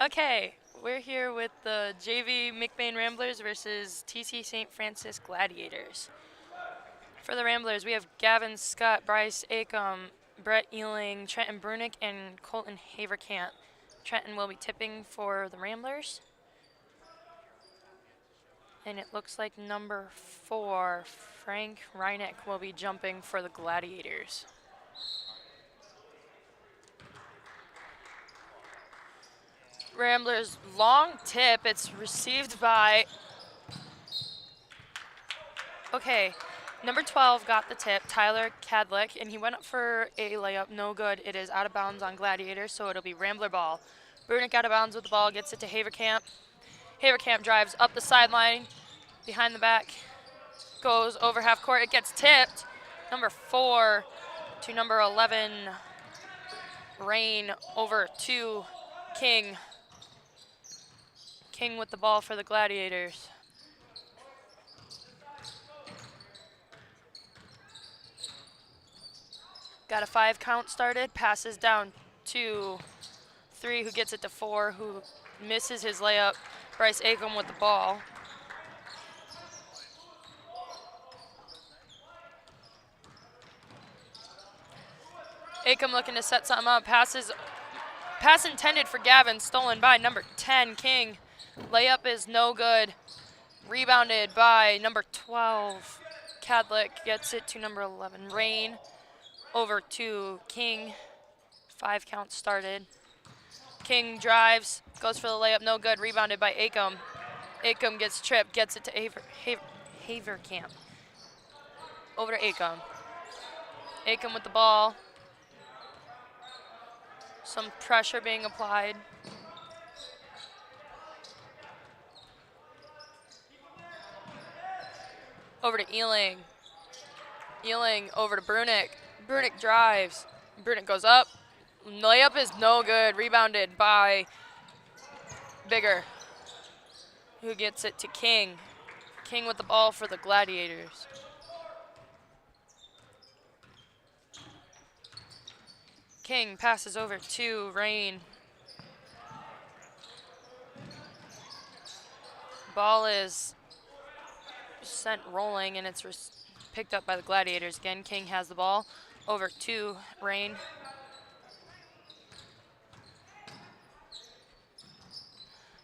Okay, we're here with the JV McBain Ramblers versus TC St. Francis Gladiators. For the Ramblers, we have Gavin Scott, Bryce Acom, Brett Ealing, Trenton Brunick, and Colton Haverkamp. Trenton will be tipping for the Ramblers. And it looks like number 4, Frank Reineck, will be jumping for the Gladiators. Ramblers long tip. It's received by, okay, number 12 got the tip, Tyler Cadlick, and he went up for a layup, no good. It is out of bounds on Gladiators, so it'll be Rambler ball. Brunick out of bounds with the ball, gets it to Haverkamp. Haverkamp drives up the sideline, behind the back, goes over half court. It gets tipped. Number 4 to number 11, Rain, over to King. King with the ball for the Gladiators. Got a 5 count started, passes down to 3, who gets it to 4, who misses his layup. Bryce Acom with the ball. Acom looking to set something up, pass intended for Gavin, stolen by number 10, King. Layup is no good. Rebounded by number 12, Cadlick, gets it to number 11, Rain. Over to King. 5 counts started. King drives, goes for the layup, no good. Rebounded by Acom. Acom gets tripped, gets it to Haverkamp. Over to Acom. Acom with the ball. Some pressure being applied. Over to Ealing. Ealing over to Brunick. Brunick drives. Brunick goes up. Layup is no good. Rebounded by Bigger, who gets it to King. King with the ball for the Gladiators. King passes over to Rain. Ball is sent rolling, and it's picked up by the Gladiators. Again, King has the ball. Over to Rain.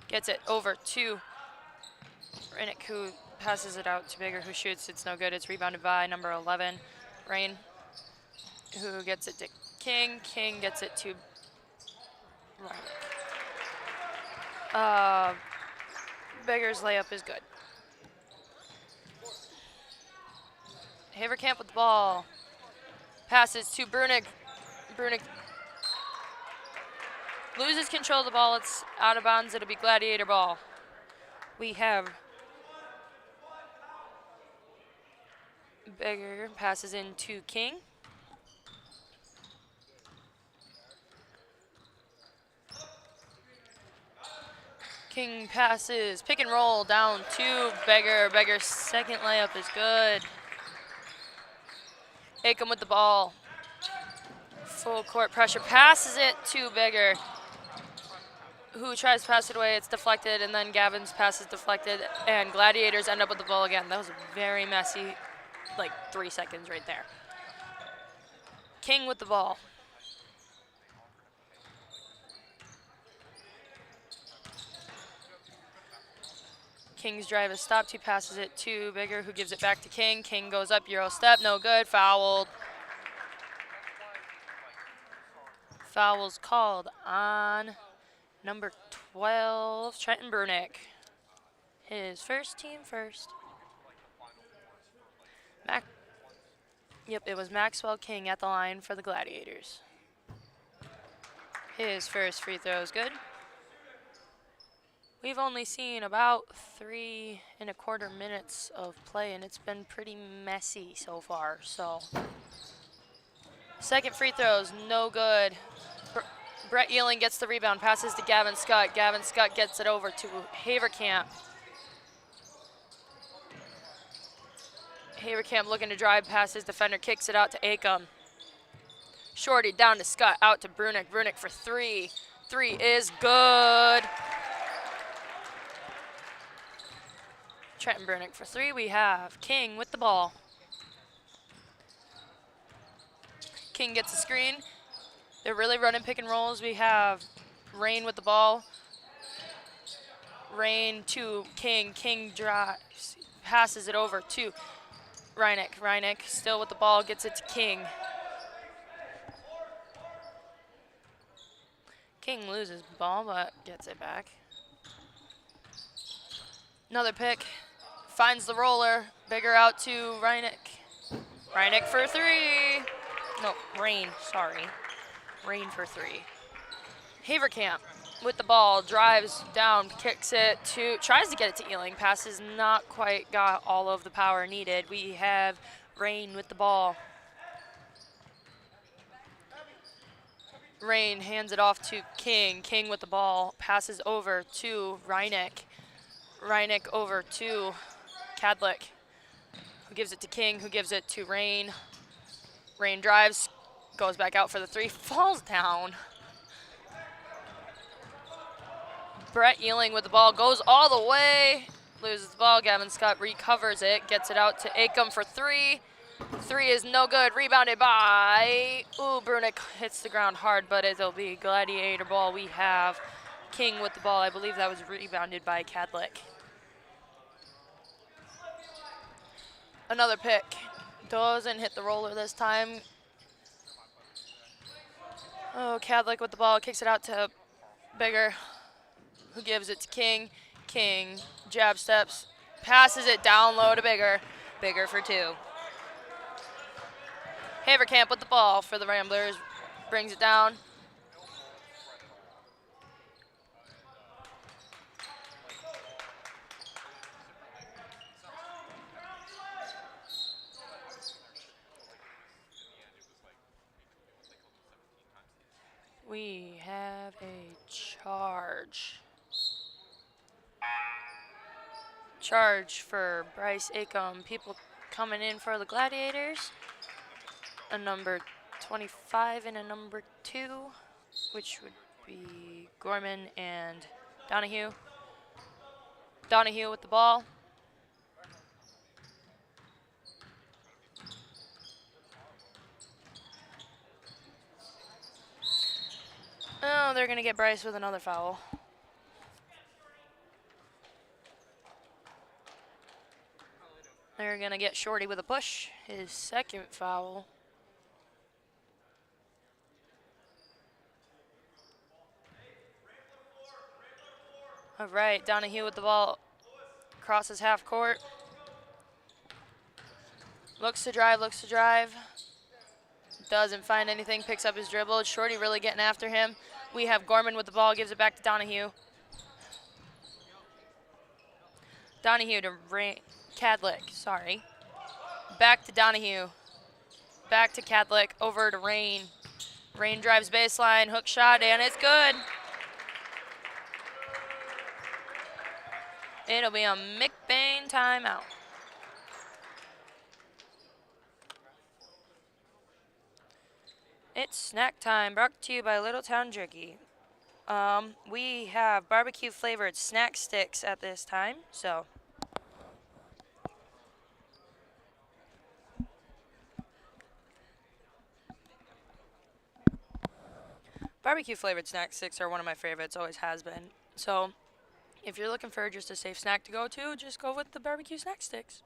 Gets it over to Rennick, who passes it out to Bigger, who shoots. It's no good. It's rebounded by number 11, Rain, who gets it to King. King gets it to Rennick. Bigger's layup is good. Haverkamp with the ball. Passes to Brunick. Brunick loses control of the ball. It's out of bounds. It'll be Gladiator ball. We have Bigger passes into King. King passes, pick and roll down to Bigger. Bigger's second layup is good. Acom with the ball. Full court pressure, passes it to Bigger, who tries to pass it away. It's deflected, and then Gavin's pass is deflected, and Gladiators end up with the ball again. That was very messy, like 3 seconds right there. King with the ball. King's drive is stopped. He passes it to Bigger, who gives it back to King. King goes up, Euro step, no good, fouled. Foul's called on number 12, Trenton Brunick. His first team first. Yep, it was Maxwell King at the line for the Gladiators. His first free throw is good. We've only seen about 3¼ minutes of play, and it's been pretty messy so far. So, second free throw is no good. Brett Ealing gets the rebound, passes to Gavin Scott. Gavin Scott gets it over to Haverkamp. Haverkamp looking to drive past his defender, kicks it out to Acom. Shorty down to Scott, out to Brunick. Brunick for 3. Three is good. Trenton Brunick for three. We have King with the ball. King gets the screen. They're really running pick and rolls. We have Rain with the ball. Rain to King. King drives, passes it over to Reakt. Reakt still with the ball, gets it to King. King loses the ball, but gets it back. Another pick. Finds the roller. Bigger out to Reakt. Reakt for three. No, Rain, sorry. Rain for three. Haverkamp with the ball, drives down, kicks it to, tries to get it to Ealing. Passes not quite got all of the power needed. We have Rain with the ball. Rain hands it off to King. King with the ball, passes over to Reakt. Reakt over to Kadlik, who gives it to King, who gives it to Rain. Rain drives, goes back out for the three, falls down. Brett Ealing with the ball, goes all the way, loses the ball. Gavin Scott recovers it, gets it out to Acom for three. Three is no good, rebounded by, Brunick hits the ground hard, but it'll be Gladiator ball. We have King with the ball. I believe that was rebounded by Kadlik. Another pick. Doesn't hit the roller this time. Oh, Kadlik with the ball, kicks it out to Bigger, who gives it to King. King, jab steps, passes it down low to Bigger. Bigger for two. Haverkamp with the ball for the Ramblers, brings it down. We have a charge. Charge for Bryce Acom. People coming in for the Gladiators. A number 25 and a number 2, which would be Gorman and Donahue. Donahue with the ball. Oh, they're going to get Bryce with another foul. They're going to get Shorty with a push, his second foul. All right, Donahue with the ball, crosses half court. Looks to drive. Doesn't find anything, picks up his dribble. Shorty really getting after him. We have Gorman with the ball, gives it back to Donahue. Donahue to Kadlik, sorry. Back to Donahue. Back to Kadlik, over to Rain. Rain drives baseline, hook shot, and it's good. It'll be a McBain timeout. It's snack time, brought to you by Little Town Jerky. We have barbecue flavored snack sticks at this time, so. Barbecue flavored snack sticks are one of my favorites, always has been. So if you're looking for just a safe snack to go to, just go with the barbecue snack sticks.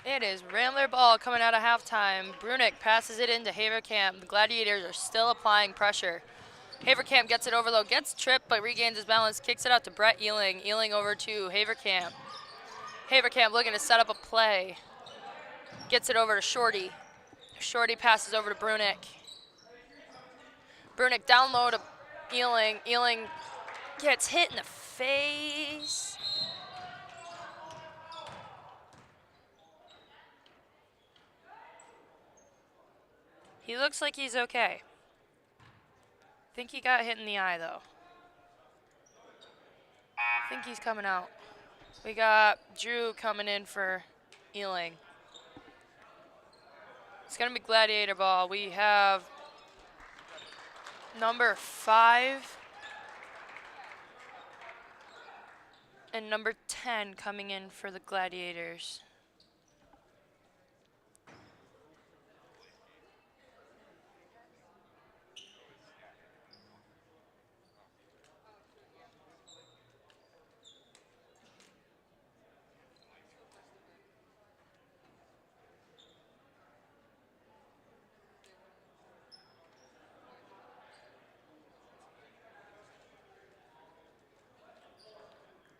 It is Rambler ball coming out of halftime. Brunick passes it into Haverkamp. The Gladiators are still applying pressure. Haverkamp gets it over low, gets tripped, but regains his balance, kicks it out to Brett Ealing. Ealing over to Haverkamp. Haverkamp looking to set up a play. Gets it over to Shorty. Shorty passes over to Brunick. Brunick down low to Ealing. Ealing gets hit in the face. He looks like he's okay. I think he got hit in the eye, though. I think he's coming out. We got Drew coming in for Ealing. It's going to be Gladiator ball. We have number 5 and number 10 coming in for the Gladiators.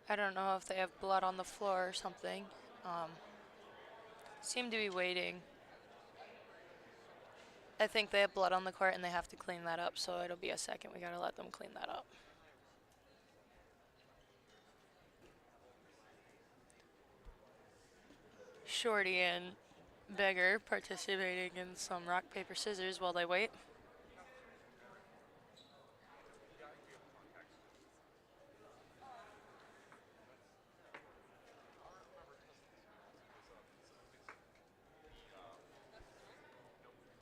I don't know if they have blood on the floor or something. Seem to be waiting. I think they have blood on the court and they have to clean that up, so it'll be a second. We gotta let them clean that up. Shorty and Beggar participating in some rock, paper, scissors while they wait.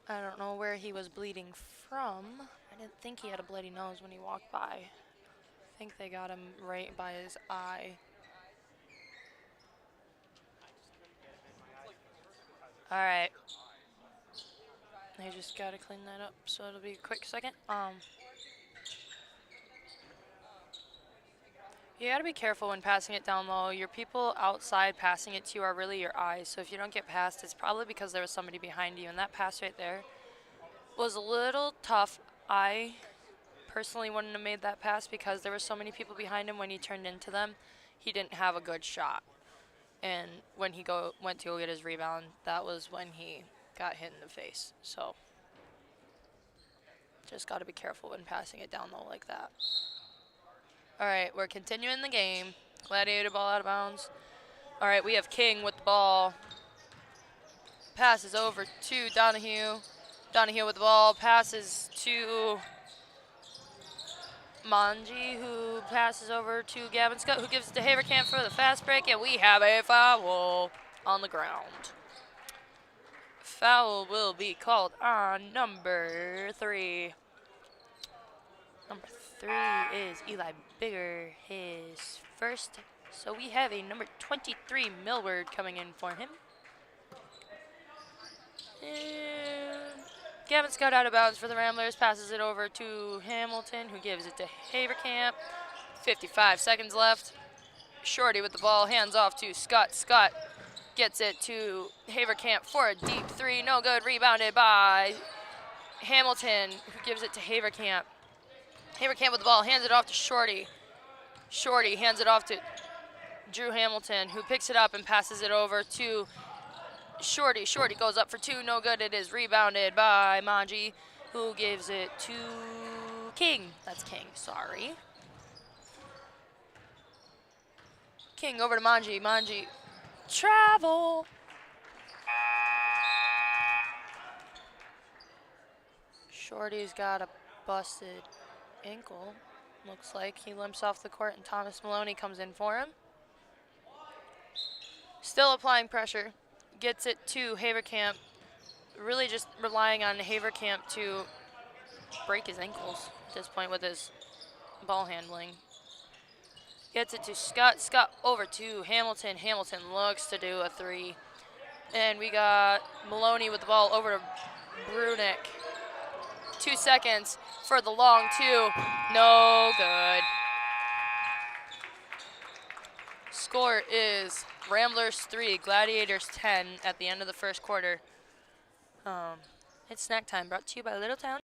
I don't know where he was bleeding from. I didn't think he had a bloody nose when he walked by. I think they got him right by his eye. All right. They just gotta clean that up, so it'll be a quick second. You gotta be careful when passing it down low. Your people outside passing it to you are really your eyes, so if you don't get past, it's probably because there was somebody behind you, and that pass right there was a little tough. I personally wouldn't have made that pass because there were so many people behind him. When he turned into them, he didn't have a good shot. And when he went to go get his rebound, that was when he got hit in the face. So just got to be careful when passing it down low like that. All right, we're continuing the game. Gladiator ball out of bounds. All right, we have King with the ball. Passes over to Donahue. Donahue with the ball. Passes to Manji, who passes over to Gavin Scott, who gives it to Haverkamp for the fast break, and we have a foul on the ground. Foul will be called on number 3. Number 3 is Eli Bigger, his first. So we have a number 23 Millward coming in for him. And Gavin Scott out of bounds for the Ramblers, passes it over to Hamilton, who gives it to Haverkamp. 55 seconds left. Shorty with the ball, hands off to Scott. Scott gets it to Haverkamp for a deep 3, no good, rebounded by Hamilton, who gives it to Haverkamp. Haverkamp with the ball, hands it off to Shorty. Shorty hands it off to Drew Hamilton, who picks it up and passes it over to Shorty. Shorty goes up for 2, no good. It is rebounded by Manji, who gives it to King. That's King, sorry. King over to Manji. Manji, travel. Shorty's got a busted ankle. Looks like he limps off the court and Thomas Maloney comes in for him. Still applying pressure. Gets it to Haverkamp. Really just relying on Haverkamp to break his ankles at this point with his ball handling. Gets it to Scott. Scott over to Hamilton. Hamilton looks to do a 3. And we got Maloney with the ball over to Brunick. 2 seconds for the long 2. No good. score is Ramblers 3, Gladiators 10 at the end of the first quarter. It's snack time, brought to you by Little Town.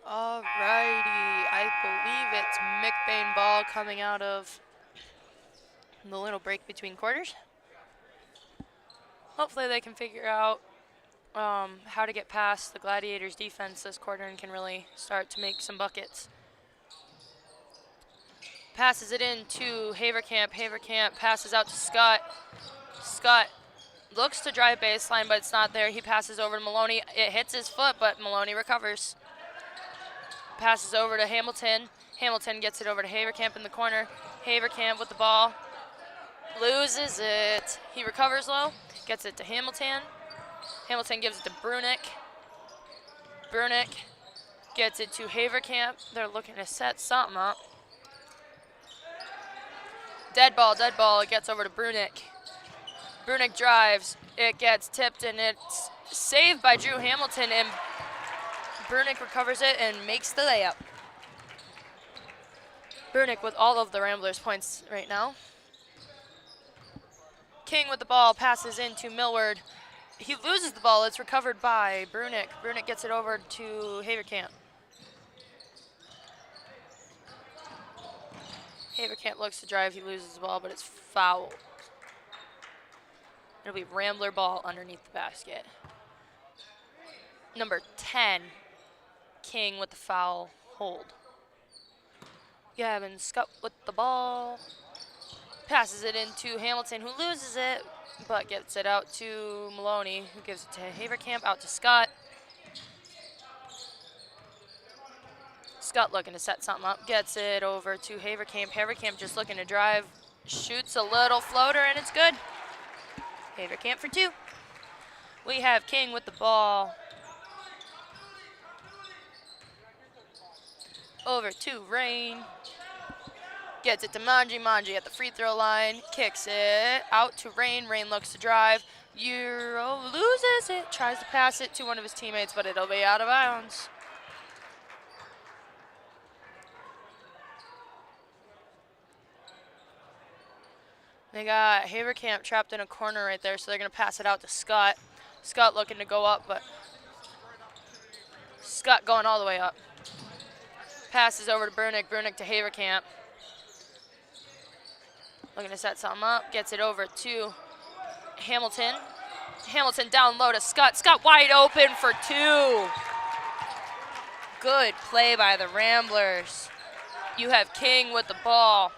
Alrighty, I believe it's McBain ball coming out of the little break between quarters. Hopefully they can figure out how to get past the Gladiators defense this quarter and can really start to make some buckets. Passes it in to Haverkamp. Haverkamp passes out to Scott. Scott looks to drive baseline, but it's not there. He passes over to Maloney. It hits his foot, but Maloney recovers. Passes over to Hamilton. Hamilton gets it over to Haverkamp in the corner. Haverkamp with the ball. Loses it. He recovers low. Gets it to Hamilton. Hamilton gives it to Brunick. Brunick gets it to Haverkamp. They're looking to set something up. Dead ball. It gets over to Brunick. Brunick drives. It gets tipped, and it's saved by Drew Hamilton, and Brunick recovers it and makes the layup. Brunick with all of the Ramblers' points right now. King with the ball, passes into Millward. He loses the ball. It's recovered by Brunick. Brunick gets it over to Haverkamp. Haverkamp looks to drive. He loses the ball, but it's foul. It'll be Rambler ball underneath the basket. Number 10, King with the foul hold. Gavin Scott with the ball. Passes it into Hamilton, who loses it, but gets it out to Maloney, who gives it to Haverkamp, out to Scott. Scott looking to set something up, gets it over to Haverkamp. Haverkamp just looking to drive, shoots a little floater, and it's good. Haverkamp for 2. We have King with the ball. Over to Rain. Gets it to Manji. Manji at the free throw line. Kicks it out to Rain. Rain looks to drive. Euro loses it. Tries to pass it to one of his teammates, but it'll be out of bounds. They got Haverkamp trapped in a corner right there, so they're going to pass it out to Scott. Scott looking to go up, but Scott going all the way up. Passes over to Brunick. Brunick to Haverkamp. Looking to set something up. Gets it over to Hamilton. Hamilton down low to Scott. Scott wide open for 2. Good play by the Ramblers. You have King with the ball.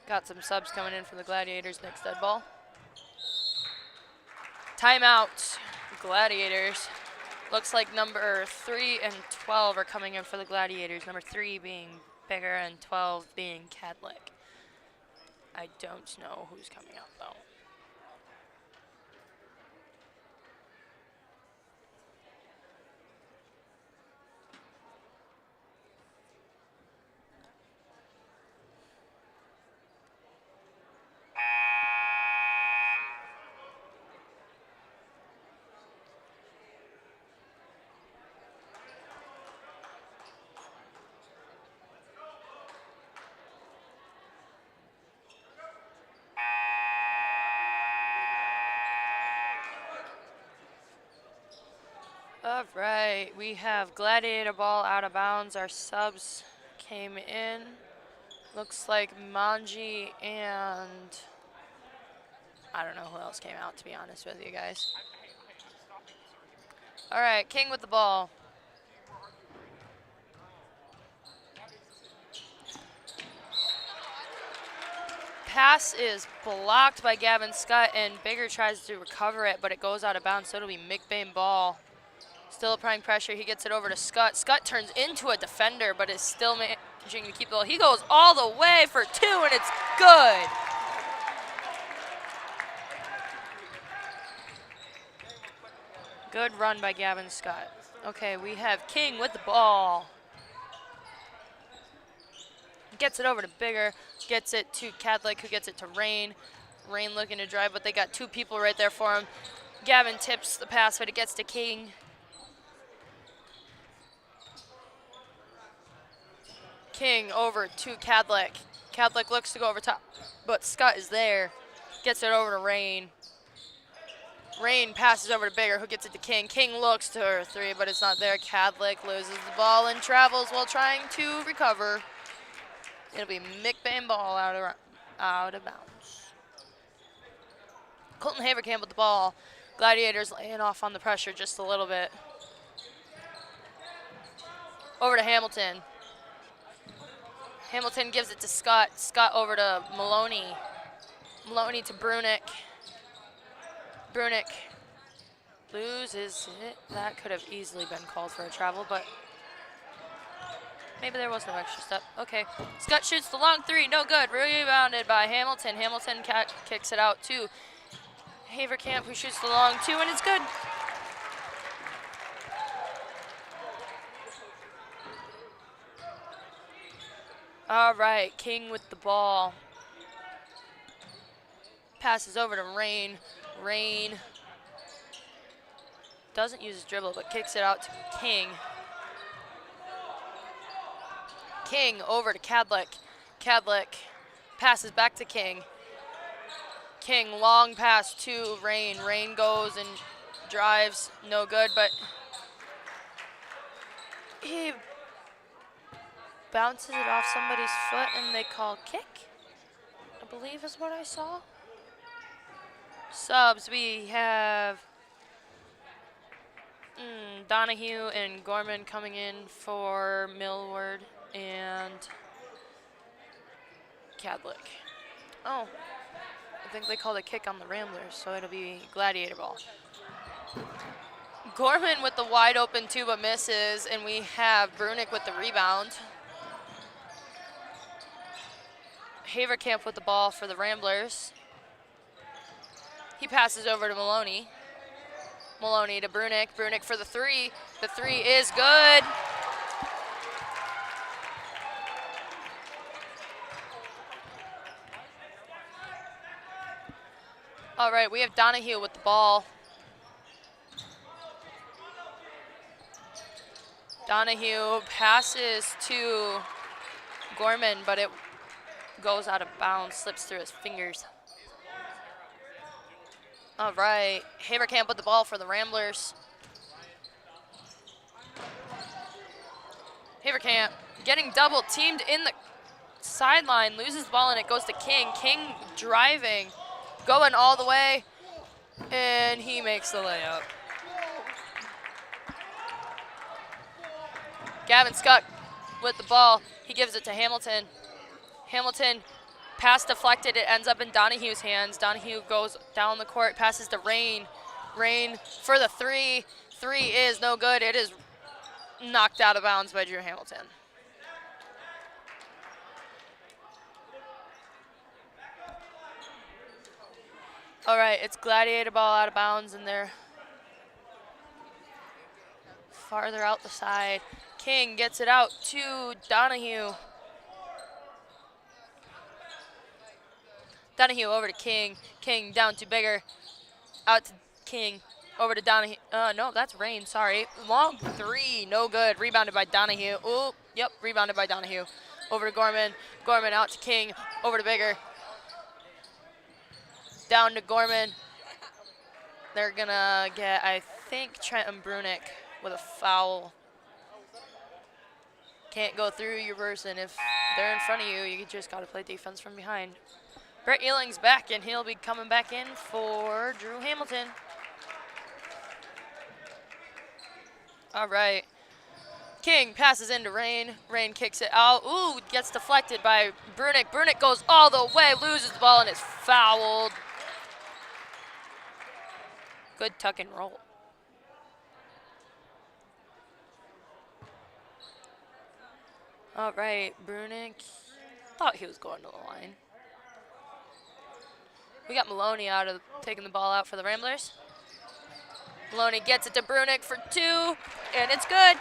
Got some subs coming in for the Gladiators next dead ball. Timeout, Gladiators. Looks like number 3 and 12 are coming in for the Gladiators. Number 3 being Bigger and 12 being Cadlick. I don't know who's coming out though. All right, we have Gladiator ball out of bounds. Our subs came in. Looks like Manji and I don't know who else came out, to be honest with you guys. All right, King with the ball. Pass is blocked by Gavin Scott, and Bigger tries to recover it, but it goes out of bounds, so it'll be McBain ball. Still applying pressure. He gets it over to Scott. Scott turns into a defender, but is still managing to keep the ball. He goes all the way for 2, and it's good. Good run by Gavin Scott. Okay, we have King with the ball. Gets it over to Bigger. Gets it to Catholic, who gets it to Rain. Rain looking to drive, but they got 2 people right there for him. Gavin tips the pass, but it gets to King. King over to Catholic. Catholic looks to go over top, but Scott is there. Gets it over to Rain. Rain passes over to Bigger, who gets it to King. King looks to her 3, but it's not there. Catholic loses the ball and travels while trying to recover. It'll be McBain ball out of bounds. Colton Haverkamp with the ball. Gladiators laying off on the pressure just a little bit. Over to Hamilton. Hamilton gives it to Scott. Scott over to Maloney. Maloney to Brunick. Brunick loses it. That could have easily been called for a travel, but maybe there was no extra step. Okay. Scott shoots the long 3. No good. Rebounded by Hamilton. Hamilton kicks it out to Haverkamp, who shoots the long 2, and it's good. All right. King with the ball. Passes over to Rain. Rain doesn't use his dribble, but kicks it out to King. King over to Cadlick. Cadlick passes back to King. King long pass to Rain. Rain goes and drives, no good, but he bounces it off somebody's foot and they call kick, I believe is what I saw. Subs, we have Donahue and Gorman coming in for Millward and Cadlick. Oh, I think they called a kick on the Ramblers, so it'll be Gladiator ball. Gorman with the wide open 2 but misses, and we have Brunick with the rebound. Haverkamp with the ball for the Ramblers. He passes over to Maloney. Maloney to Brunick. Brunick for the 3. The 3 is good. All right, we have Donahue with the ball. Donahue passes to Gorman, but it goes out of bounds, slips through his fingers. All right, Haverkamp with the ball for the Ramblers. Haverkamp getting double teamed in the sideline, loses the ball and it goes to King. King driving, going all the way, and he makes the layup. Gavin Scott with the ball, he gives it to Hamilton. Hamilton, pass deflected, it ends up in Donahue's hands. Donahue goes down the court, passes to Rain. Rain for the 3. 3 is no good. It is knocked out of bounds by Drew Hamilton. All right, it's Gladiator ball out of bounds, and they're farther out the side. King gets it out to Donahue. Donahue over to King. King down to Bigger. Out to King. Over to Donahue. No, that's Rain, sorry. Long 3, no good. Rebounded by Donahue. Ooh, yep, rebounded by Donahue. Over to Gorman. Gorman out to King. Over to Bigger. Down to Gorman. They're gonna get, I think, Trent and Brunick with a foul. Can't go through your person if they're in front of you. You just got to play defense from behind. Brett Ealing's back, and he'll be coming back in for Drew Hamilton. All right. King passes into Rain. Rain kicks it out. Ooh, gets deflected by Brunick. Brunick goes all the way, loses the ball, and is fouled. Good tuck and roll. All right, Brunick. Thought he was going to the line. We got Maloney taking the ball out for the Ramblers. Maloney gets it to Brunick for 2, and it's good.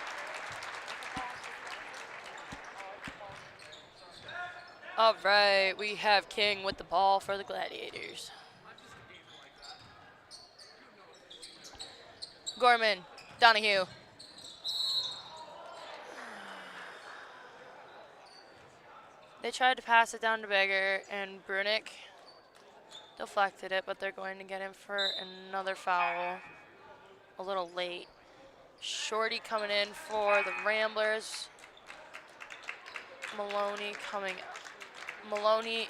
All right, we have King with the ball for the Gladiators. Gorman, Donahue. They tried to pass it down to Beggar, and Brunick deflected it, but they're going to get him for another foul. A little late. Shorty coming in for the Ramblers. Maloney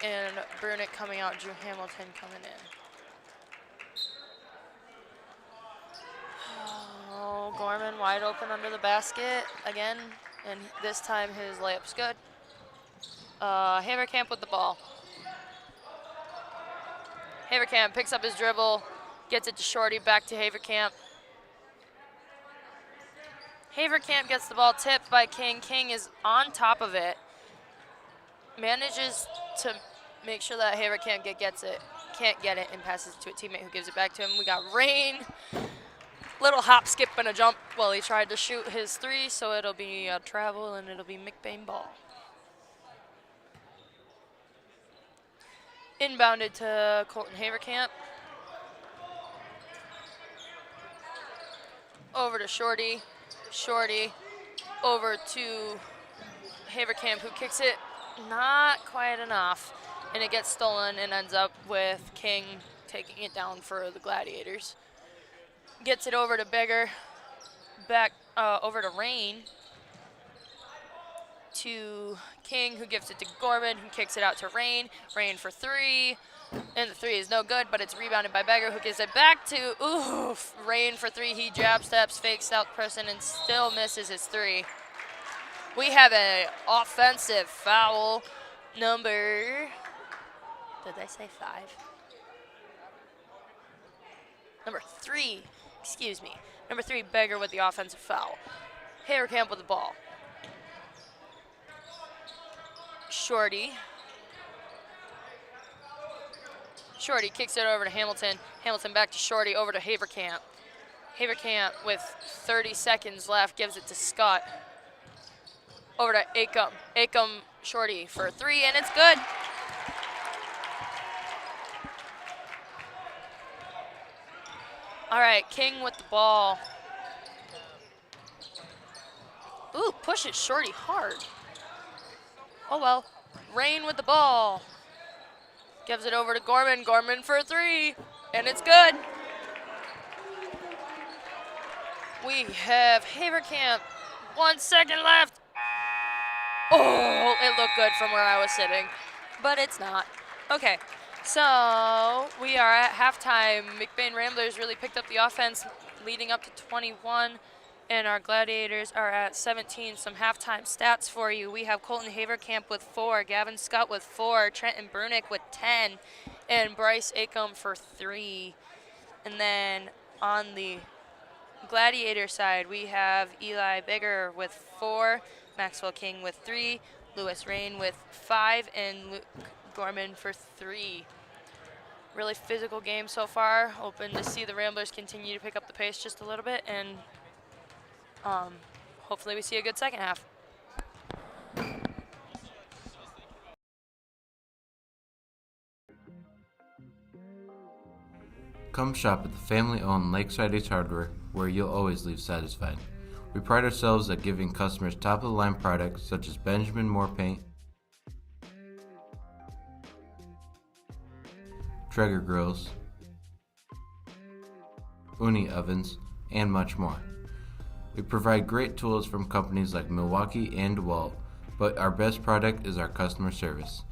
and Brunick coming out. Drew Hamilton coming in. Oh, Gorman wide open under the basket again, and this time his layup's good. Haverkamp with the ball. Haverkamp picks up his dribble, gets it to Shorty, back to Haverkamp. Haverkamp gets the ball tipped by King. King is on top of it. Manages to make sure that Haverkamp gets it. Can't get it and passes it to a teammate who gives it back to him. We got Rain. Little hop, skip, and a jump. Well, he tried to shoot his 3, so it'll be a travel, and it'll be McBain ball. Inbounded to Colton Haverkamp. Over to Shorty. Shorty over to Haverkamp, who kicks it not quite enough. And it gets stolen and ends up with King taking it down for the Gladiators. Gets it over to Beggar. Back over to Rain. To King, who gives it to Gorman, who kicks it out to Rain. Rain for 3, and the 3 is no good, but it's rebounded by Beggar, who gives it back to, oof, Rain for 3. He jab steps, fakes out person, and still misses his 3. We have an offensive foul, number, did I say 5? Number 3, excuse me. Number 3, Beggar with the offensive foul. Haverkamp with the ball. Shorty. Shorty kicks it over to Hamilton. Hamilton back to Shorty, over to Haverkamp. Haverkamp with 30 seconds left gives it to Scott. Over to Acom. Acom, Shorty for 3, and it's good. All right, King with the ball. Ooh, pushes Shorty hard. Oh well. Rain with the ball. Gives it over to Gorman. Gorman for 3. And it's good. We have Haverkamp. 1 second left. Oh, it looked good from where I was sitting. But it's not. Okay. So we are at halftime. McBain Ramblers really picked up the offense, leading up to 21. And our Gladiators are at 17. Some halftime stats for you. We have Colton Haverkamp with 4, Gavin Scott with 4, Trenton Brunick with 10, and Bryce Acom for 3. And then on the Gladiator side, we have Eli Beggar with 4, Maxwell King with 3, Lewis Rain with 5, and Luke Gorman for 3. Really physical game so far. Hoping to see the Ramblers continue to pick up the pace just a little bit, and hopefully we see a good second half. Come shop at the family-owned Lakeside Ace Hardware, where you'll always leave satisfied. We pride ourselves at giving customers top-of-the-line products such as Benjamin Moore paint, Traeger grills, Uni ovens, and much more. We provide great tools from companies like Milwaukee and DeWalt, but our best product is our customer service.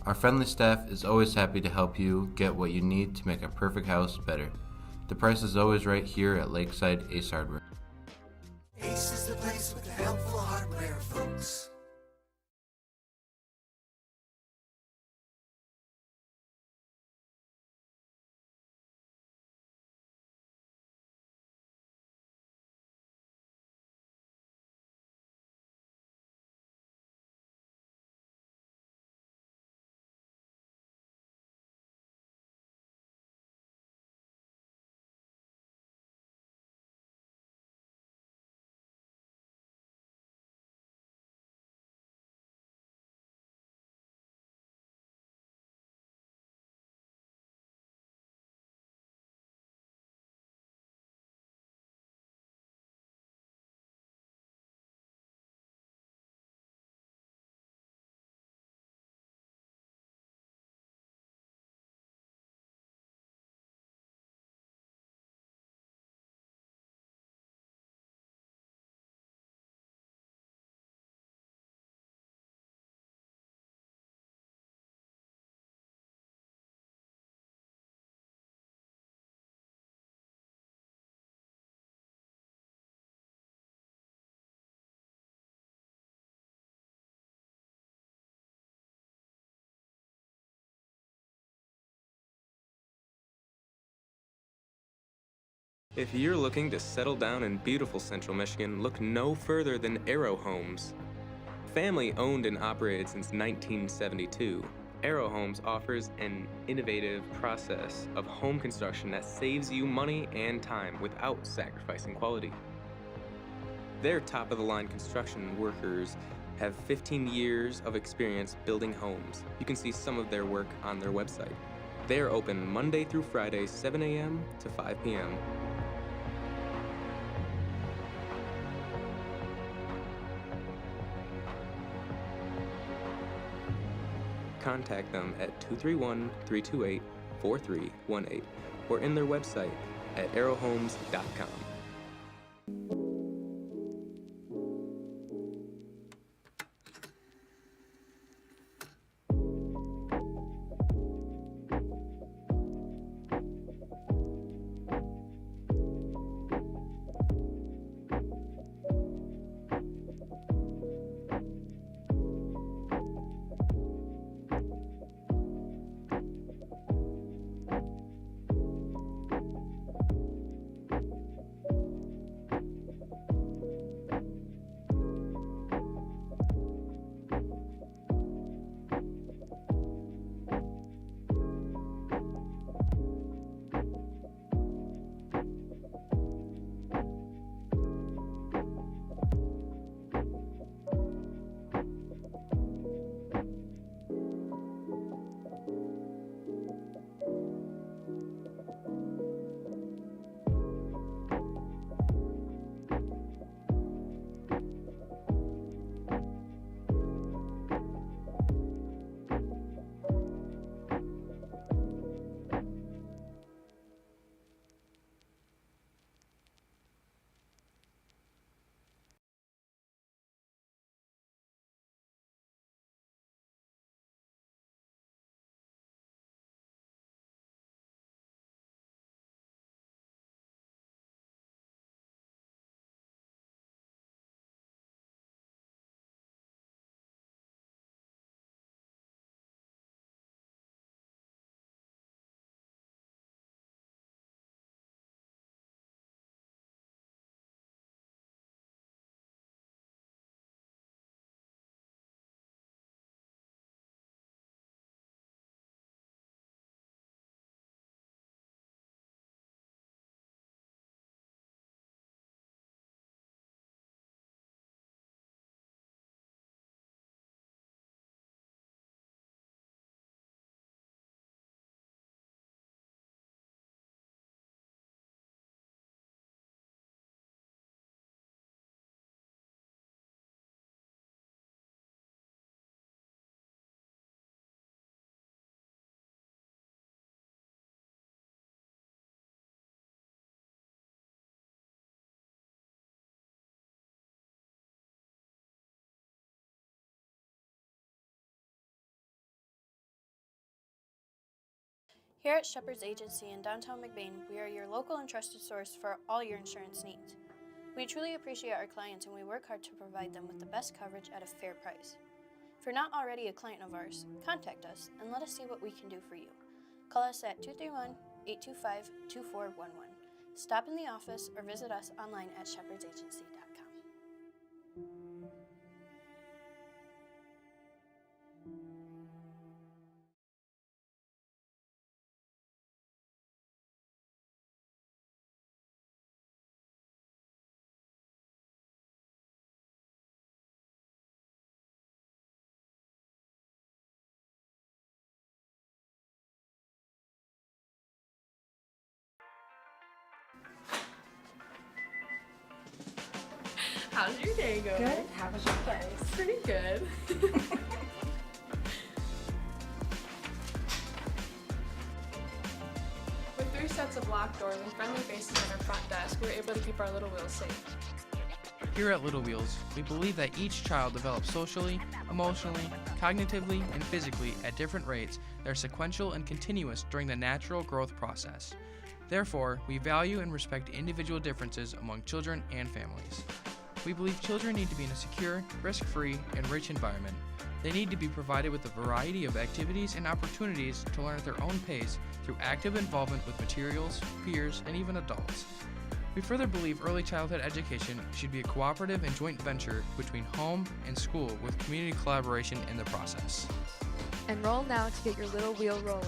Our friendly staff is always happy to help you get what you need to make a perfect house better. The price is always right here at Lakeside Ace Hardware. Ace is the place with the helpful hardware, folks. If you're looking to settle down in beautiful Central Michigan, look no further than Arrow Homes. Family owned and operated since 1972, Arrow Homes offers an innovative process of home construction that saves you money and time without sacrificing quality. Their top-of-the-line construction workers have 15 years of experience building homes. You can see some of their work on their website. They are open Monday through Friday, 7 a.m. to 5 p.m. Contact them at 231-328-4318 or in their website at arrowhomes.com. Here at Shepherd's Agency in downtown McBain, we are your local and trusted source for all your insurance needs. We truly appreciate our clients and we work hard to provide them with the best coverage at a fair price. If you're not already a client of ours, contact us and let us see what we can do for you. Call us at 231-825-2411. Stop in the office or visit us online at shepherdsagency.com. How's your day going? Good. How was your place? Pretty good. With 3 sets of locked doors and friendly faces at our front desk, we're able to keep our little wheels safe. Here at Little Wheels, we believe that each child develops socially, emotionally, cognitively, and physically at different rates that are sequential and continuous during the natural growth process. Therefore, we value and respect individual differences among children and families. We believe children need to be in a secure, risk-free, and rich environment. They need to be provided with a variety of activities and opportunities to learn at their own pace through active involvement with materials, peers, and even adults. We further believe early childhood education should be a cooperative and joint venture between home and school with community collaboration in the process. Enroll now to get your little wheel rolling.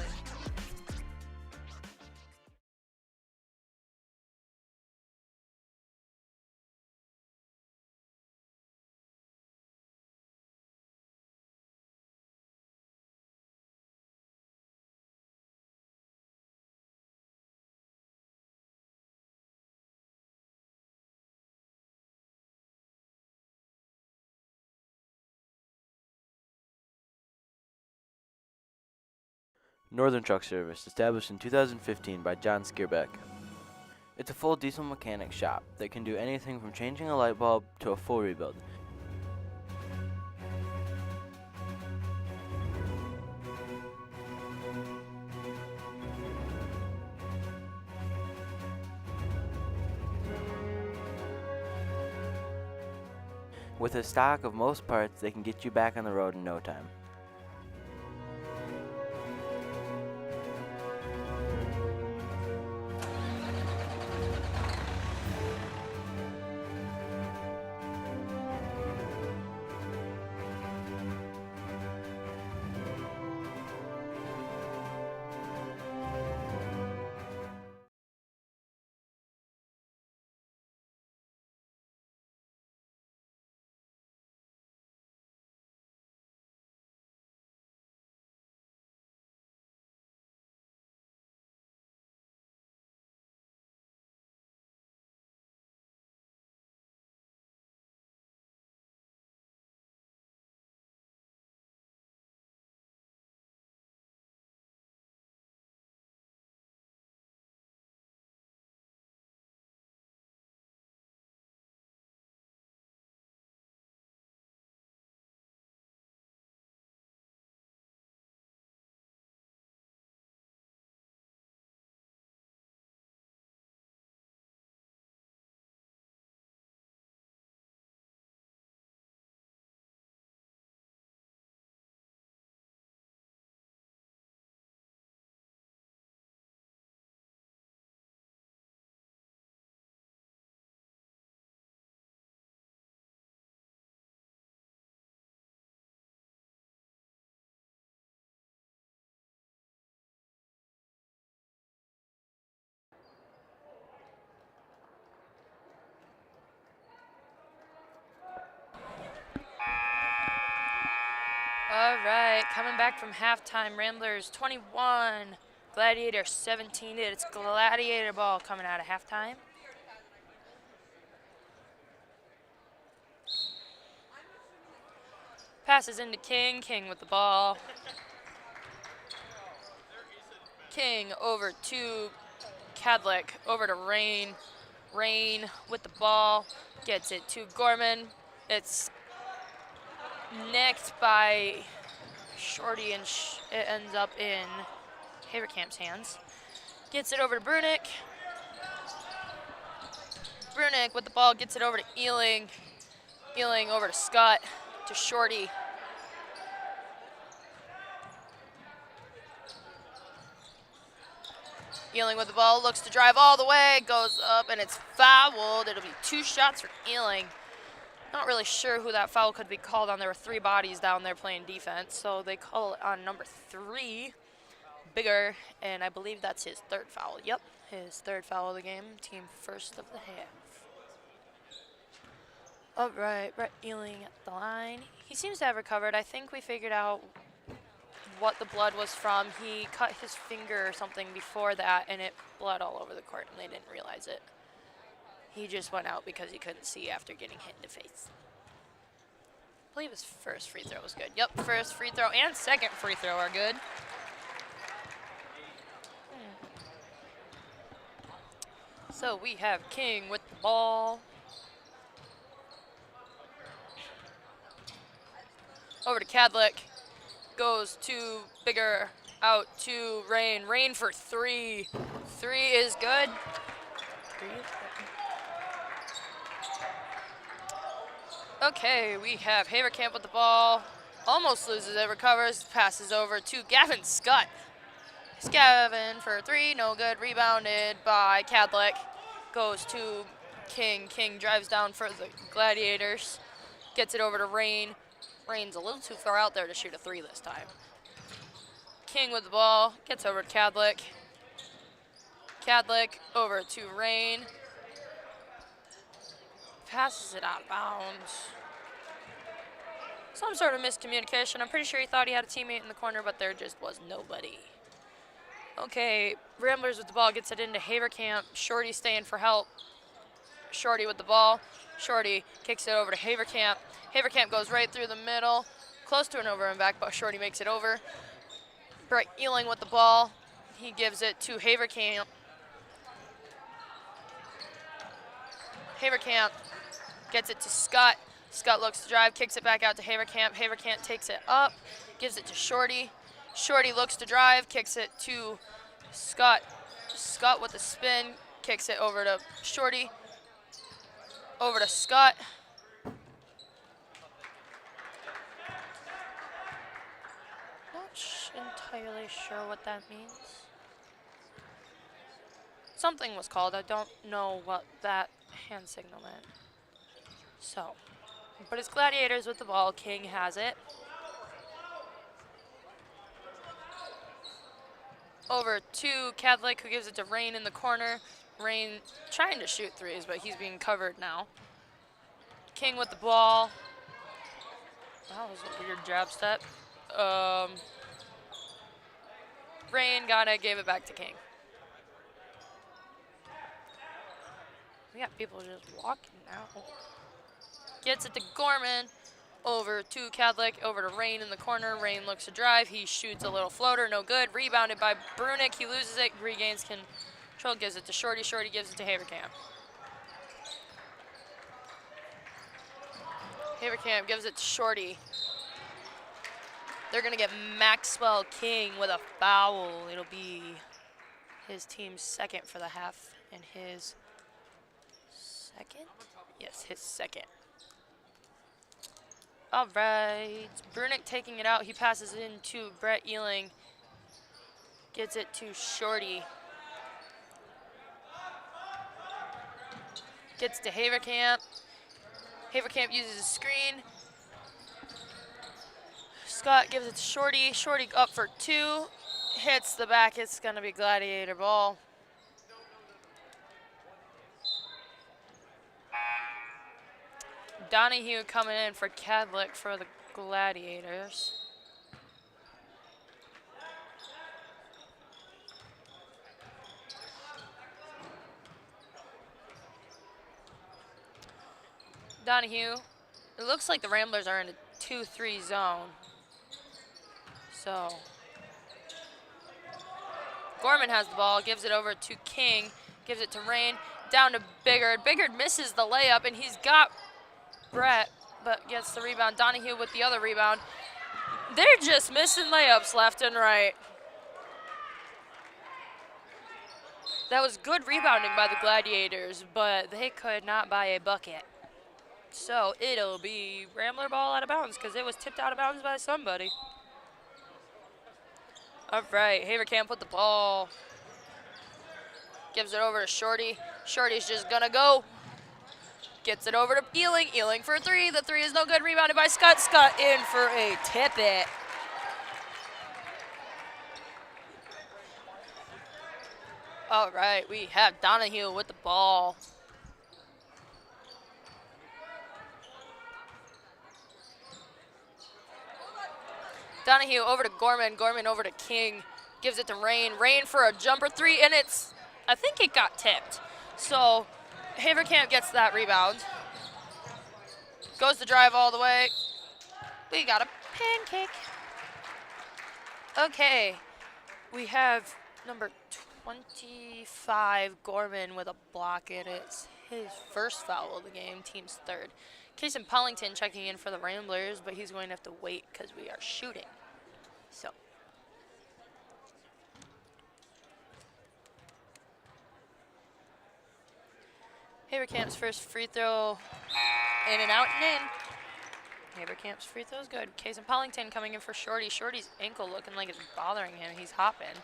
Northern Truck Service, established in 2015 by John Skierbeck. It's a full diesel mechanic shop that can do anything from changing a light bulb to a full rebuild. With a stock of most parts, they can get you back on the road in no time. All right, coming back from halftime, Ramblers 21, Gladiator 17. It's Gladiator ball coming out of halftime. Passes into King. King with the ball. King over to Cadlick. Over to Rain. Rain with the ball. Gets it to Gorman. It's nicked by Shorty and it ends up in Haverkamp's hands. Gets it over to Brunick. Brunick with the ball gets it over to Ealing. Ealing over to Scott, to Shorty. Ealing with the ball, looks to drive all the way, goes up, and it's fouled. It'll be 2 shots for Ealing. Not really sure who that foul could be called on. There were 3 bodies down there playing defense, so they call it on number 3, Bigger, and I believe that's his 3rd foul. Yep, his 3rd foul of the game, team first of the half. All right, Brett Ealing at the line. He seems to have recovered. I think we figured out what the blood was from. He cut his finger or something before that, and it bled all over the court, and they didn't realize it. He just went out because he couldn't see after getting hit in the face. I believe his first free throw was good. Yep, first free throw and second free throw are good. So we have King with the ball. Over to Cadlick. Goes to Bigger, out to Rain. Rain for 3. 3 is good. 3 is good. Okay, we have Haverkamp with the ball. Almost loses it, recovers, passes over to Gavin Scott. It's Gavin for 3, no good. Rebounded by Cadlick. Goes to King. King drives down for the Gladiators. Gets it over to Rain. Rain's a little too far out there to shoot a 3 this time. King with the ball, gets over to Cadlick. Cadlick over to Rain. Passes it out of bounds. Some sort of miscommunication. I'm pretty sure he thought he had a teammate in the corner, but there just was nobody. Okay, Ramblers with the ball, gets it into Haverkamp. Shorty staying for help. Shorty with the ball. Shorty kicks it over to Haverkamp. Haverkamp goes right through the middle, close to an over and back, but Shorty makes it over. Brett Ealing with the ball. He gives it to Haverkamp. Haverkamp gets it to Scott. Scott looks to drive, kicks it back out to Haverkamp. Haverkamp takes it up, gives it to Shorty. Shorty looks to drive, kicks it to Scott. Scott with the spin, kicks it over to Shorty. Over to Scott. Not entirely sure what that means. Something was called. I don't know what that hand signal meant. So, but it's Gladiators with the ball. King has it. Over to Cadlick, who gives it to Rain in the corner. Rain trying to shoot 3s, but he's being covered now. King with the ball. That was a weird jab step. Rain got it, gave it back to King. We got people just walking now. Gets it to Gorman. Over to Cadlick, over to Rain in the corner. Rain looks to drive. He shoots a little floater, no good. Rebounded by Brunick. He loses it, regains control, gives it to Shorty. Shorty gives it to Haverkamp. Haverkamp gives it to Shorty. They're going to get Maxwell King with a foul. It'll be his team's 2nd for the half and his 2nd? Yes, his 2nd. All right, Brunick taking it out. He passes it into Brett Ealing. Gets it to Shorty. Gets to Haverkamp. Haverkamp uses a screen. Scott gives it to Shorty. Shorty up for 2. Hits the back. It's going to be Gladiator ball. Donahue coming in for Cadlick for the Gladiators. Donahue. It looks like the Ramblers are in a 2-3 zone. So Gorman has the ball, gives it over to King, gives it to Rain, down to Biggard. Biggard misses the layup, and he's got Brett, but gets the rebound. Donahue with the other rebound. They're just missing layups left and right. That was good rebounding by the Gladiators, but they could not buy a bucket. So it'll be Rambler ball out of bounds because it was tipped out of bounds by somebody. All right, Haverkamp with the ball. Gives it over to Shorty. Shorty's just gonna go. Gets it over to Ealing. Ealing for three. The three is no good. Rebounded by Scott. Scott in for a tip it. All right, we have Donahue with the ball. Donahue over to Gorman. Gorman over to King. Gives it to Rain. Rain for a jumper three, and I think it got tipped. So Haverkamp gets that rebound. Goes to drive all the way. We got a pancake. Okay, we have number 25, Gorman, with a block, and it's his first foul of the game, team's third. Kason Pollington checking in for the Ramblers, but he's going to have to wait because we are shooting. So. Haverkamp's first free throw, in and out and in. Haverkamp's free throw's good. Kason Pollington coming in for Shorty. Shorty's ankle looking like it's bothering him. He's hopping.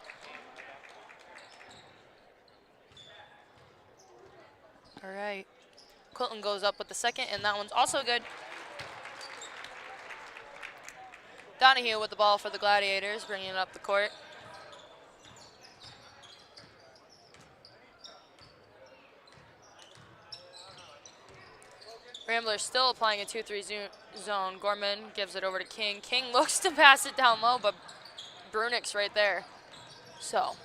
All right. Colton goes up with the second, and that one's also good. Donahue with the ball for the Gladiators, bringing it up the court. Ramblers still applying a 2-3 zone. Gorman gives it over to King. King looks to pass it down low, but Brunick's right there. So.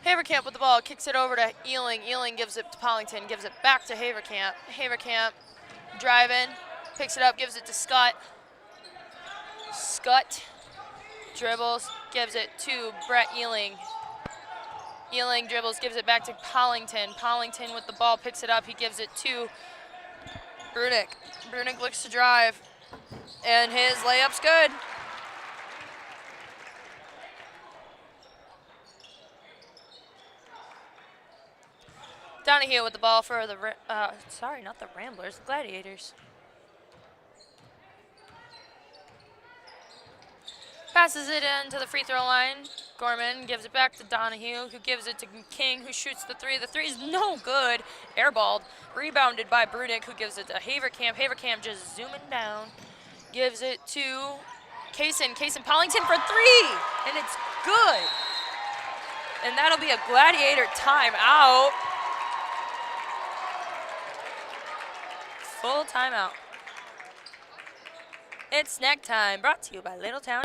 Haverkamp with the ball, kicks it over to Ealing. Ealing gives it to Pollington, gives it back to Haverkamp. Haverkamp driving, picks it up, gives it to Scott. Scott dribbles, gives it to Brett Ealing. Ealing dribbles, gives it back to Pollington. Pollington with the ball, picks it up, he gives it to Brunick. Brunick looks to drive, and his layup's good. Donahue with the ball for the, sorry, not the Ramblers, the Gladiators. Passes it into the free throw line. Gorman gives it back to Donahue, who gives it to King, who shoots the three. The three is no good. Airballed. Rebounded by Brunick, who gives it to Haverkamp. Haverkamp just zooming down. Gives it to Kason. Kason Pollington for three, and it's good. And that'll be a Gladiator timeout. Full timeout. It's snack time, brought to you by Littletown.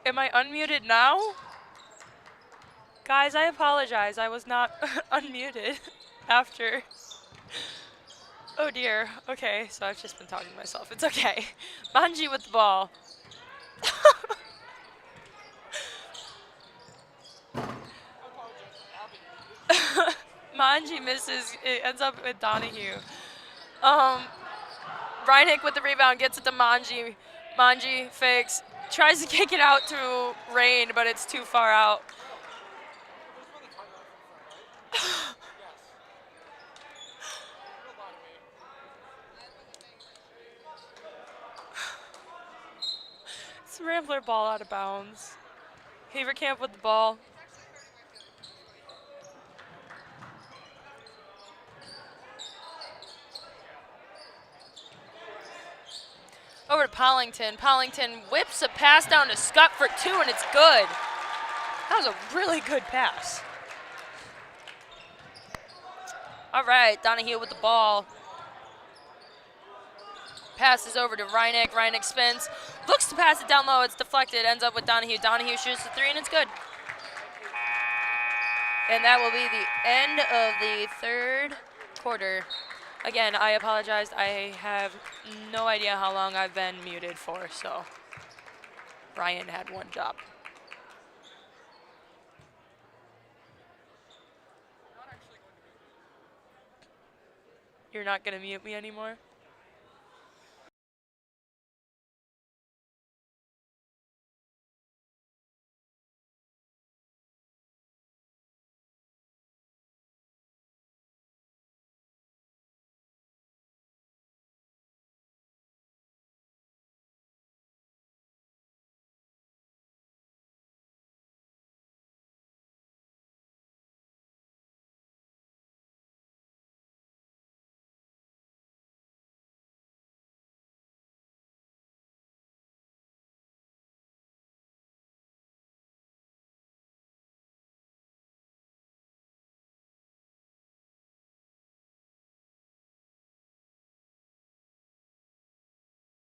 Am I unmuted now? Guys, I apologize. I was not unmuted after. Oh dear. Okay, so I've just been talking to myself. It's okay. Manji with the ball. Manji misses. It ends up with Donahue. Reineke with the rebound gets it to Manji. Manji fakes. Tries to kick it out to Rain, but it's too far out. It's Rambler ball out of bounds. Haverkamp with the ball. Over to Pollington. Pollington whips a pass down to Scott for 2, and it's good. That was a really good pass. All right, Donahue with the ball. Passes over to Reineke. Reineke spins. Looks to pass it down low. It's deflected. Ends up with Donahue. Donahue shoots the 3, and it's good. And that will be the end of the third quarter. Again, I apologize. I have no idea how long I've been muted for, so Ryan had one job. You're not going to mute me anymore?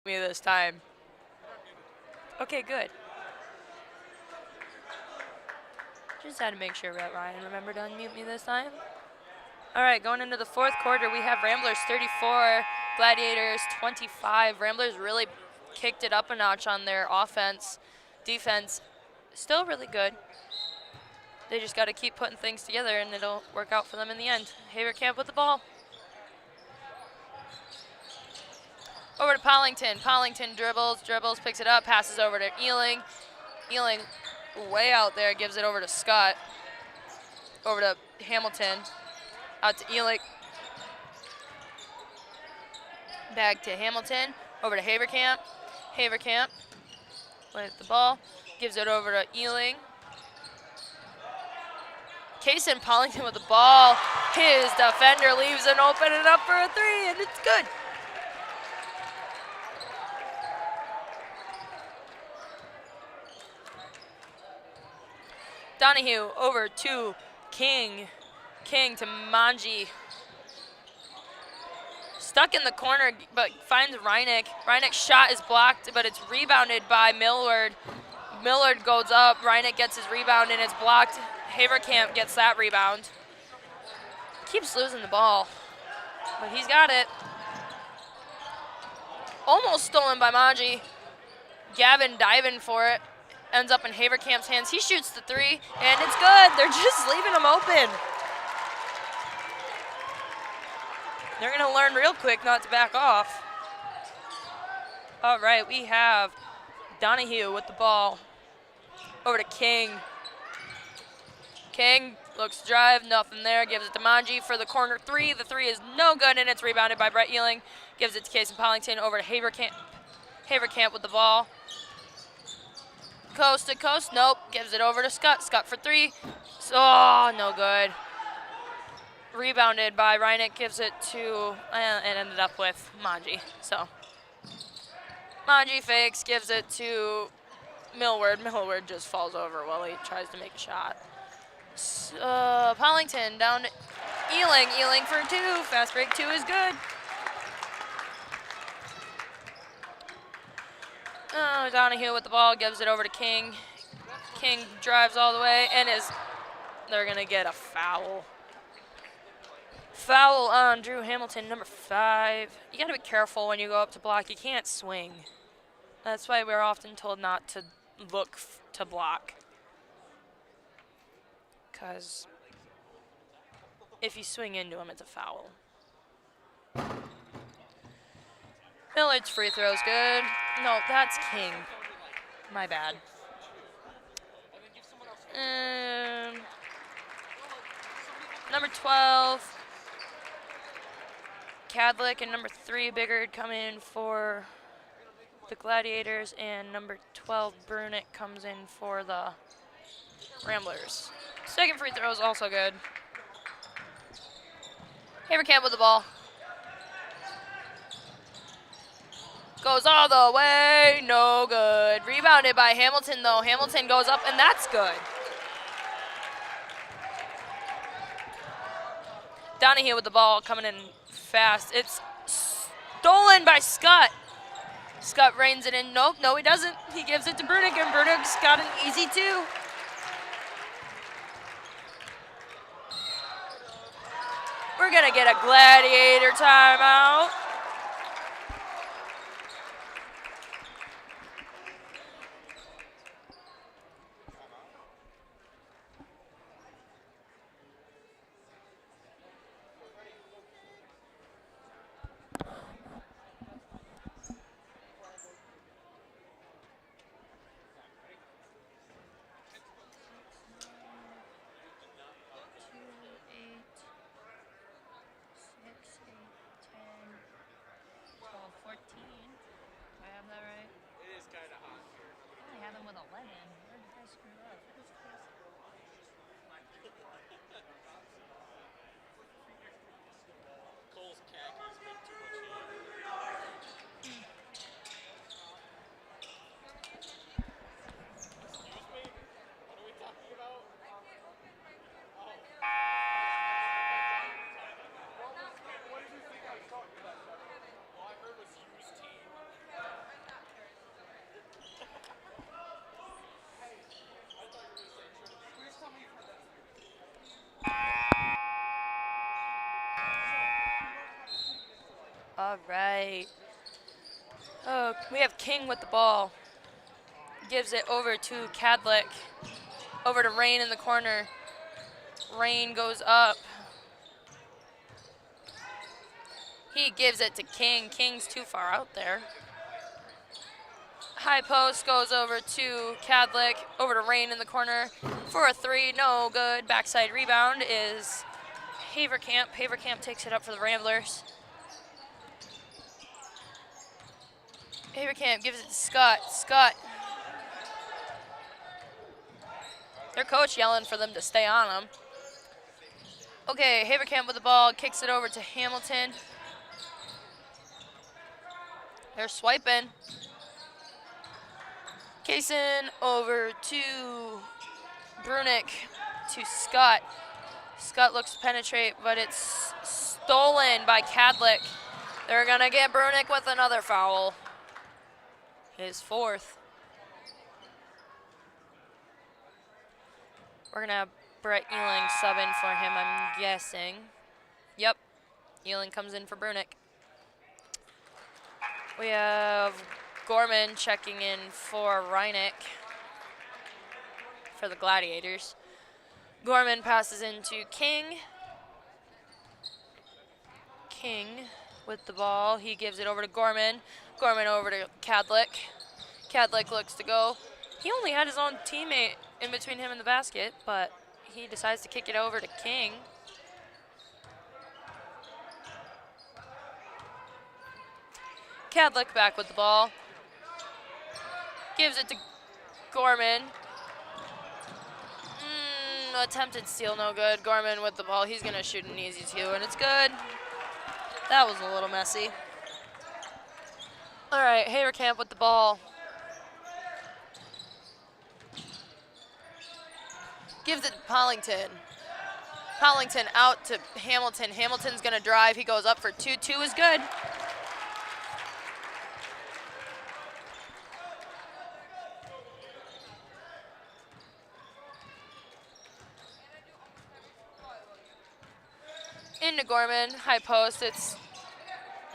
Me this time. Okay, good. Just had to make sure that Ryan remembered to unmute me this time. All right, going into the fourth quarter, we have Ramblers 34, Gladiators 25. Ramblers really kicked it up a notch on their offense. Defense, still really good. They just got to keep putting things together, and it'll work out for them in the end. Haverkamp with the ball. Over to Pollington. Pollington dribbles, picks it up, passes over to Ealing. Ealing way out there, gives it over to Scott. Over to Hamilton. Out to Ealing. Back to Hamilton. Over to Haverkamp. Haverkamp with the ball. Gives it over to Ealing. Kaysen Pollington with the ball. His defender leaves it open and up for a 3, and it's good. Donahue over to King. King to Manji. Stuck in the corner, but finds Reineke. Reineke's shot is blocked, but it's rebounded by Millward. Millward goes up. Reineke gets his rebound, and it's blocked. Haverkamp gets that rebound. Keeps losing the ball, but he's got it. Almost stolen by Manji. Gavin diving for it. Ends up in Haverkamp's hands. He shoots the 3, and it's good. They're just leaving him open. They're going to learn real quick not to back off. All right, we have Donahue with the ball. Over to King. King looks to drive, nothing there. Gives it to Manji for the corner 3. The 3 is no good, and it's rebounded by Brett Ealing. Gives it to Kaysen Pollington. Over to Haverkamp. Haverkamp with the ball. Coast to coast, nope. Gives it over to Scott. Scott for 3. Oh, no good. Rebounded by Reineke, gives it to, and ended up with Manji. So, Manji fakes, gives it to Millward. Millward just falls over while he tries to make a shot. Pollington down to Ealing. Ealing for 2. Fast break 2 is good. Oh, Donahue with the ball, gives it over to King. King drives all the way, and they're going to get a foul. Foul on Drew Hamilton, number 5. You got to be careful when you go up to block. You can't swing. That's why we're often told not to look to block. Because if you swing into him, it's a foul. Millard's free throw's good. No, that's King. My bad. Number 12, Cadlick, and number 3, Biggard, come in for the Gladiators, and number 12, Brunick, comes in for the Ramblers. Second free throw is also good. Haverkamp with the ball. Goes all the way, no good. Rebounded by Hamilton, though. Hamilton goes up, and that's good. Donahue with the ball, coming in fast. It's stolen by Scott. Scott reins it in. Nope, no he doesn't. He gives it to Brunick, and Brunick's got an easy 2. We're gonna get a Gladiator timeout. All right. Oh, we have King with the ball. Gives it over to Cadlick. Over to Rain in the corner. Rain goes up. He gives it to King. King's too far out there. High post goes over to Cadlick. Over to Rain in the corner for a 3. No good. Backside rebound is Haverkamp. Haverkamp takes it up for the Ramblers. Haverkamp gives it to Scott. Scott. Their coach yelling for them to stay on him. Okay, Haverkamp with the ball, kicks it over to Hamilton. They're swiping. Kaysen over to Brunick to Scott. Scott looks to penetrate, but it's stolen by Cadlick. They're gonna get Brunick with another foul. His 4th. We're gonna have Brett Ealing sub in for him, I'm guessing. Yep, Ealing comes in for Brunick. We have Gorman checking in for Reineck for the Gladiators. Gorman passes into King. King with the ball. He gives it over to Gorman. Gorman over to Cadlick. Cadlick looks to go. He only had his own teammate in between him and the basket, but he decides to kick it over to King. Cadlick back with the ball. Gives it to Gorman. Attempted steal, no good. Gorman with the ball. He's going to shoot an easy 2, and it's good. That was a little messy. All right, Haverkamp with the ball. Gives it to Pollington. Pollington out to Hamilton. Hamilton's going to drive. He goes up for 2. 2 is good. Into Gorman, high post. It's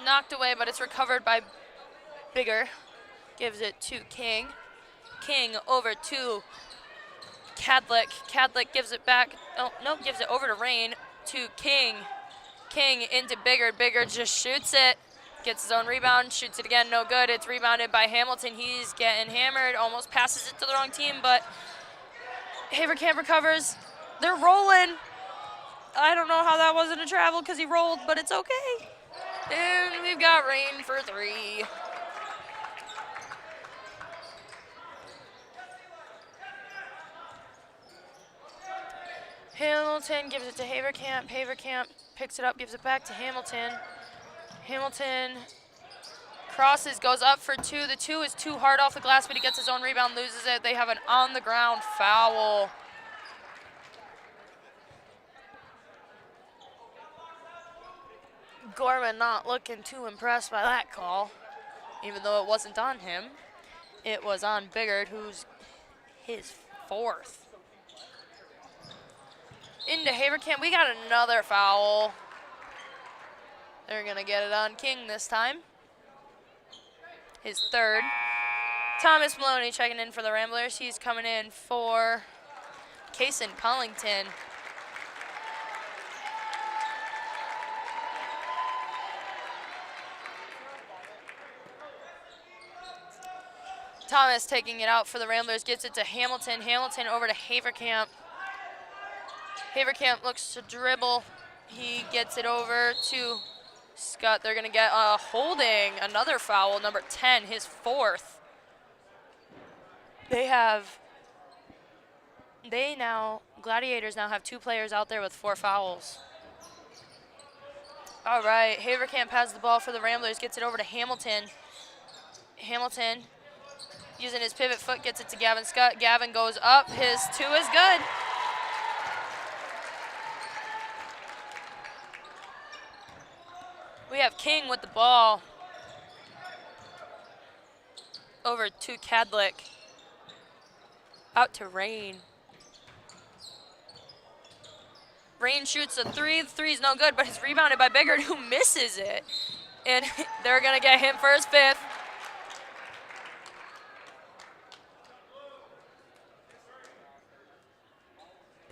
knocked away, but it's recovered by Bigger. Gives it to King. King over to Cadlick. Cadlick gives it back. Oh, no, gives it over to Rain to King. King into Bigger. Bigger just shoots it. Gets his own rebound, shoots it again, no good. It's rebounded by Hamilton. He's getting hammered, almost passes it to the wrong team, but Haverkamp recovers. They're rolling. I don't know how that wasn't a travel because he rolled, but it's okay. And we've got Rain for 3. Hamilton gives it to Haverkamp. Haverkamp picks it up, gives it back to Hamilton. Hamilton crosses, goes up for 2. The 2 is too hard off the glass, but he gets his own rebound, loses it. They have an on-the-ground foul. Gorman not looking too impressed by that call, even though it wasn't on him. It was on Biggard, who's his 4th. Into Haverkamp, we got another foul. They're gonna get it on King this time. His 3rd. Thomas Maloney checking in for the Ramblers. He's coming in for Kaysen Collington. Thomas taking it out for the Ramblers, gets it to Hamilton. Hamilton over to Haverkamp. Haverkamp looks to dribble. He gets it over to Scott. They're going to get a holding, another foul, number 10, his 4th. Gladiators now have 2 players out there with 4 fouls. All right, Haverkamp has the ball for the Ramblers, gets it over to Hamilton. Hamilton, using his pivot foot, gets it to Gavin Scott. Gavin goes up, his 2 is good. We have King with the ball. Over to Cadlick. Out to Rain. Rain shoots a 3. The 3's no good, but it's rebounded by Biggard, who misses it. And they're going to get him for his 5th.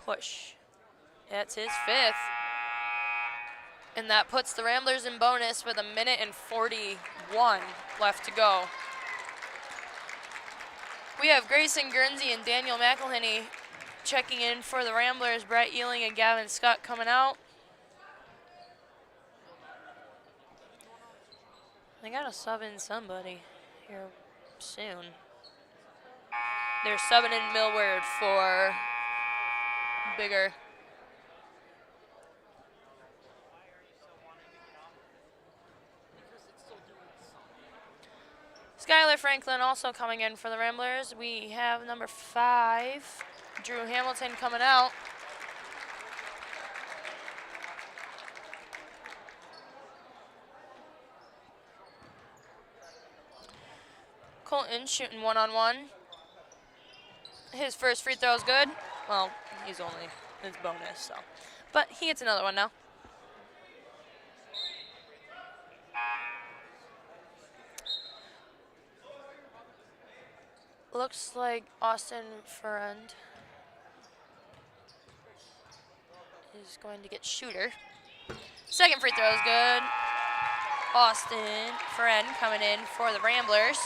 Push. That's his 5th. And that puts the Ramblers in bonus with 1:41 left to go. We have Grayson Guernsey and Daniel McElhinney checking in for the Ramblers. Brett Ealing and Gavin Scott coming out. They gotta sub in somebody here soon. They're subbing in Millward for Bigger. Skylar Franklin also coming in for the Ramblers. We have number 5, Drew Hamilton, coming out. Colton shooting 1-on-1. His first free throw is good. Well, he's only his bonus, so. But he gets another one now. Looks like Austin Ferrand is going to get shooter. Second free throw is good. Austin Ferrand coming in for the Ramblers.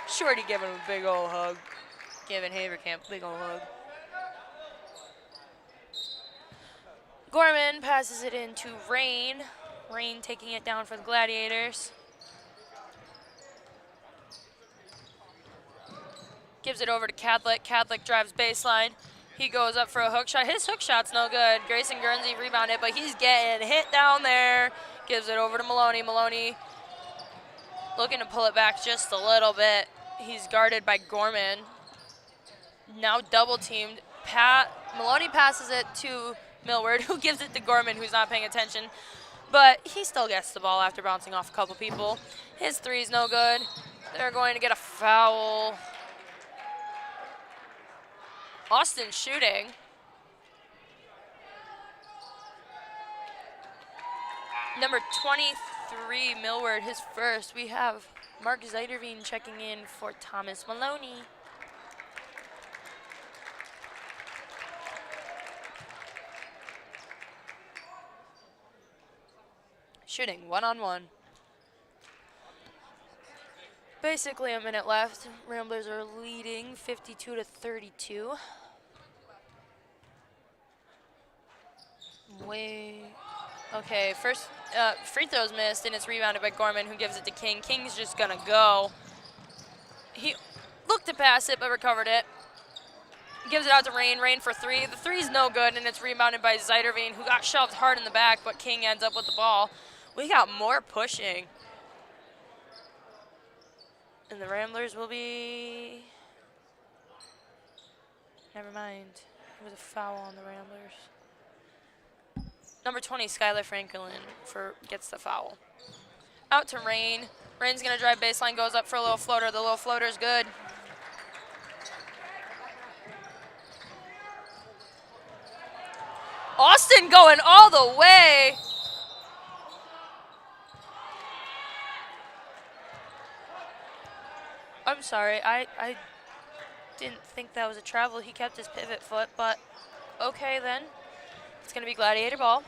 Shorty giving him a big old hug. Giving Haverkamp a big old hug. Gorman passes it into Rain. Rain taking it down for the Gladiators. Gives it over to Cadlick. Cadlick drives baseline. He goes up for a hook shot. His hook shot's no good. Grayson Guernsey rebounded, but he's getting hit down there. Gives it over to Maloney. Maloney looking to pull it back just a little bit. He's guarded by Gorman. Now double teamed. Maloney passes it to Millward, who gives it to Gorman, who's not paying attention. But he still gets the ball after bouncing off a couple people. His 3's no good. They're going to get a foul. Austin shooting. Number 23, Millward, his first. We have Mark Zeiderveen checking in for Thomas Maloney. Shooting one-on-one. Basically a minute left. Ramblers are leading 52-32. Okay, first free throw's missed, and it's rebounded by Gorman, who gives it to King. King's just gonna go. He looked to pass it, but recovered it. Gives it out to Rain. Rain for three. The three's no good, and it's rebounded by Zeiderveen, who got shoved hard in the back, but King ends up with the ball. We got more pushing. And the Ramblers will be... Never mind. It was a foul on the Ramblers. Number 20, Skylar Franklin gets the foul. Out to Rain. Rain's going to drive baseline, goes up for a little floater. The little floater's good. Austin going all the way. I'm sorry, I didn't think that was a travel. He kept his pivot foot, but okay then. It's going to be Gladiator ball.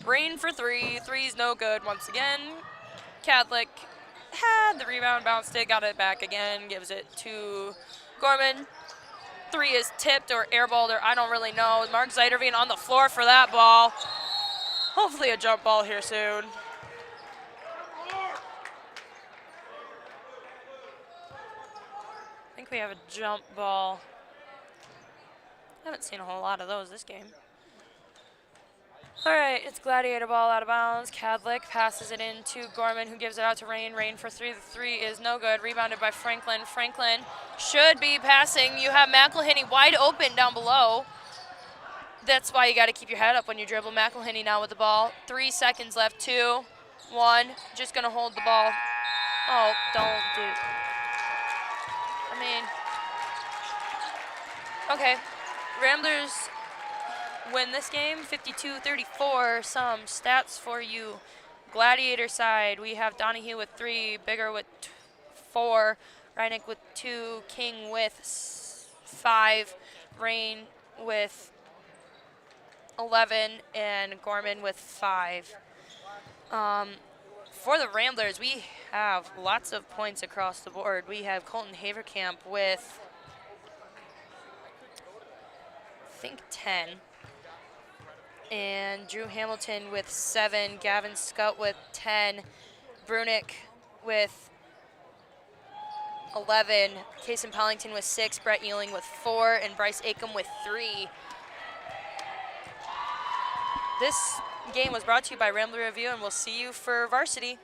Rain for three. Three's no good once again. Cadlick had the rebound, bounced it, got it back again, gives it to Gorman. Three is tipped or airballed, or I don't really know. Mark Zeiderveen on the floor for that ball. Hopefully a jump ball here soon. I think we have a jump ball. I haven't seen a whole lot of those this game. All right, it's Gladiator ball out of bounds. Cadlick passes it in to Gorman, who gives it out to Rain. Rain for three. The three is no good. Rebounded by Franklin. Franklin should be passing. You have McElhinney wide open down below. That's why you got to keep your head up when you dribble. McElhinney now with the ball. 3 seconds left. 2, 1. Just going to hold the ball. Oh, don't do it. I mean, okay. Ramblers win this game 52-34. Some stats for you. Gladiator side, we have Donahue with 3, Bigger with 4, Reinick with 2, King with 5, Rain with 11, and Gorman with 5. For the Ramblers, we have lots of points across the board. We have Colton Haverkamp with, I think, 10. And Drew Hamilton with 7, Gavin Scutt with 10, Brunick with 11, Kason Pellington with 6, Brett Ealing with 4, and Bryce Acom with 3. This game was brought to you by Rambler Review, and we'll see you for varsity.